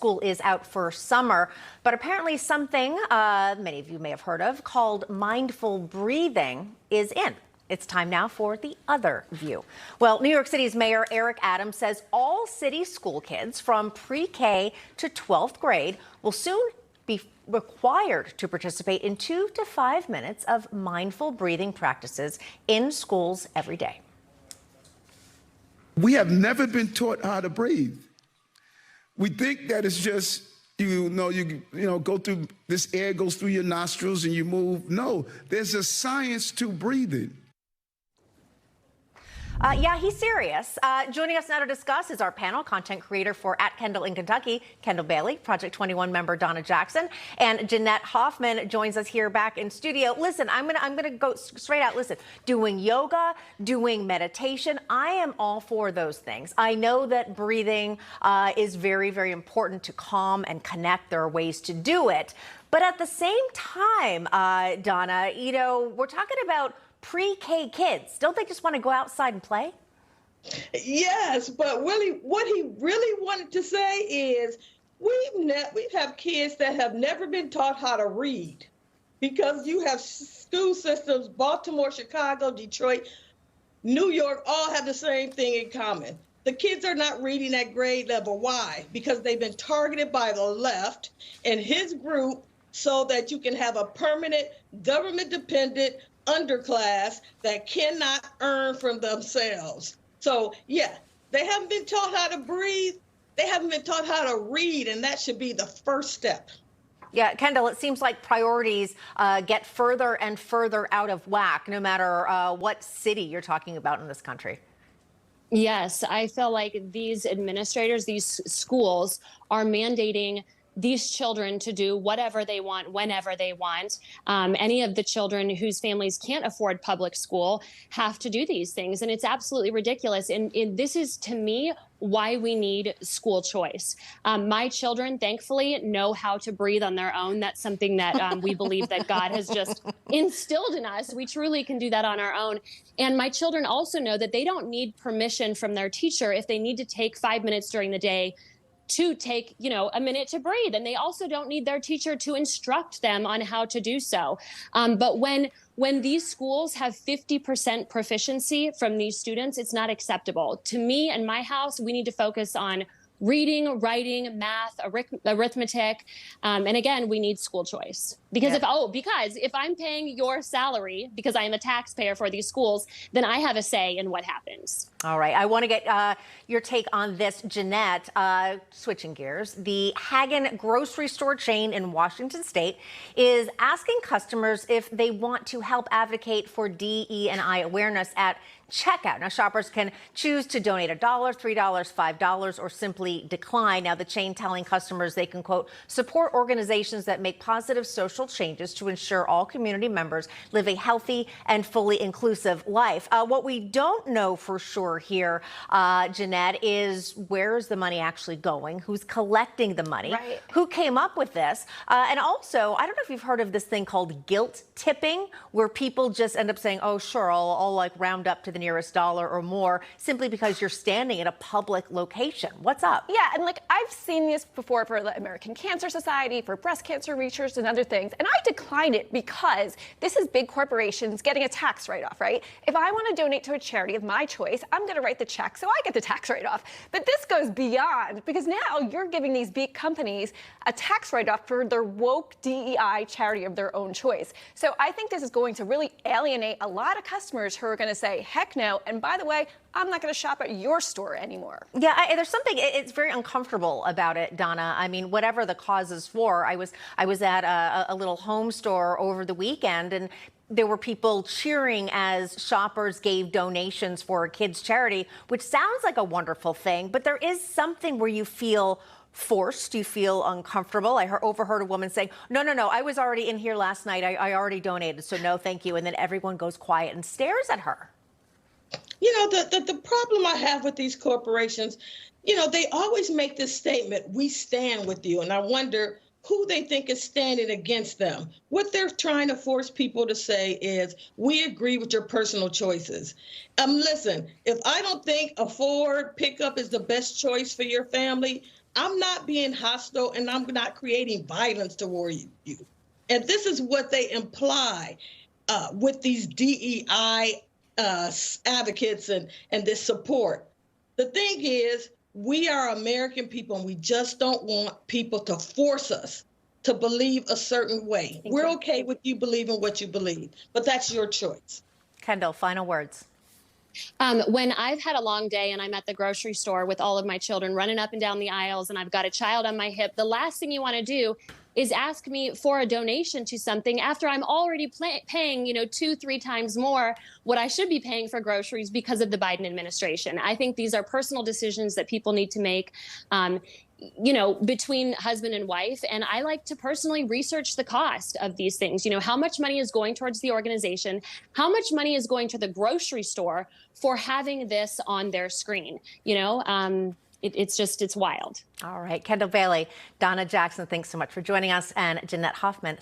school is out for summer, but apparently something many of you may have heard of called mindful breathing is in. It's time now for the other view. Well, New York City's Mayor Eric Adams says all city school kids from pre-K to 12th grade will soon be required to participate in 2 to 5 minutes of mindful breathing practices in schools every day. We have never been taught how to breathe. We think that it's just, you go through, this air goes through your nostrils and you move. No, there's a science to breathing. Yeah, he's serious. Joining us now to discuss is our panel, content creator for @Kendall in Kentucky, Kendall Bailey, Project 21 member Donna Jackson, and Jeanette Hoffman joins us here back in studio. Listen, I'm gonna go straight out. Listen, doing yoga, doing meditation, I am all for those things. I know that breathing is very, very important to calm and connect. There are ways to do it. But at the same time, Donna, we're talking about pre-K kids. Don't they just want to go outside and play? Yes, but really, what he really wanted to say is we have kids that have never been taught how to read, because you have school systems, Baltimore, Chicago, Detroit, New York, all have the same thing in common. The kids are not reading at grade level. Why? Because they've been targeted by the left and his group so that you can have a permanent government-dependent underclass that cannot earn from themselves. So yeah, they haven't been taught how to breathe. They haven't been taught how to read, and that should be the first step. Yeah, Kendall, it seems like priorities get further and further out of whack, no matter what city you're talking about in this country. Yes, I feel like these administrators, these schools are mandating these children to do whatever they want, whenever they want. Any of the children whose families can't afford public school have to do these things. And it's absolutely ridiculous. And this is, to me, why we need school choice. My children, thankfully, know how to breathe on their own. That's something that we believe that God has just instilled in us. We truly can do that on our own. And my children also know that they don't need permission from their teacher if they need to take 5 minutes during the day to take, a minute to breathe. And they also don't need their teacher to instruct them on how to do so. But when these schools have 50% proficiency from these students, it's not acceptable. To me and my house, we need to focus on reading, writing, math, arithmetic. And again, we need school choice. Because if I'm paying your salary, because I am a taxpayer for these schools, then I have a say in what happens. All right. I want to get your take on this, Jeanette. Switching gears, the Hagen grocery store chain in Washington State is asking customers if they want to help advocate for DE&I awareness at checkout. Now, shoppers can choose to donate $1, $3, $5, or simply decline. Now, the chain telling customers they can, quote, support organizations that make positive social changes to ensure all community members live a healthy and fully inclusive life. What we don't know for sure here, Jeanette, is where is the money actually going? Who's collecting the money? Right. Who came up with this? And also, I don't know if you've heard of this thing called guilt tipping, where people just end up saying, oh, sure, I'll like round up to the nearest dollar or more simply because you're standing at a public location. What's up? Yeah, and I've seen this before for the American Cancer Society, for breast cancer research and other things, and I decline it because this is big corporations getting a tax write-off, right? If I want to donate to a charity of my choice, I'm going to write the check so I get the tax write-off. But this goes beyond, because now you're giving these big companies a tax write-off for their woke DEI charity of their own choice. So I think this is going to really alienate a lot of customers who are going to say, heck no, and by the way, I'm not going to shop at your store anymore. Yeah, there's something, it's very uncomfortable about it, Donna. I mean, whatever the cause is for, I was at a little home store over the weekend, and there were people cheering as shoppers gave donations for a kids' charity, which sounds like a wonderful thing, but there is something where you feel forced, you feel uncomfortable. I overheard a woman saying, no, I was already in here last night. I already donated, so no, thank you. And then everyone goes quiet and stares at her. The problem I have with these corporations, they always make this statement, we stand with you. And I wonder who they think is standing against them. What they're trying to force people to say is, we agree with your personal choices. Listen, if I don't think a Ford pickup is the best choice for your family, I'm not being hostile and I'm not creating violence toward you. And this is what they imply with these DEI advocates and this support. The thing is, we are American people and we just don't want people to force us to believe a certain way. We're okay with you believing what you believe, but that's your choice. Kendall, final words. When I've had a long day and I'm at the grocery store with all of my children running up and down the aisles and I've got a child on my hip, the last thing you want to do is ask me for a donation to something after I'm already paying, 2-3 times more what I should be paying for groceries because of the Biden administration. I think these are personal decisions that people need to make. Between husband and wife. And I like to personally research the cost of these things. How much money is going towards the organization? How much money is going to the grocery store for having this on their screen? It's wild. All right. Kendall Bailey, Donna Jackson, thanks so much for joining us. And Jeanette Hoffman.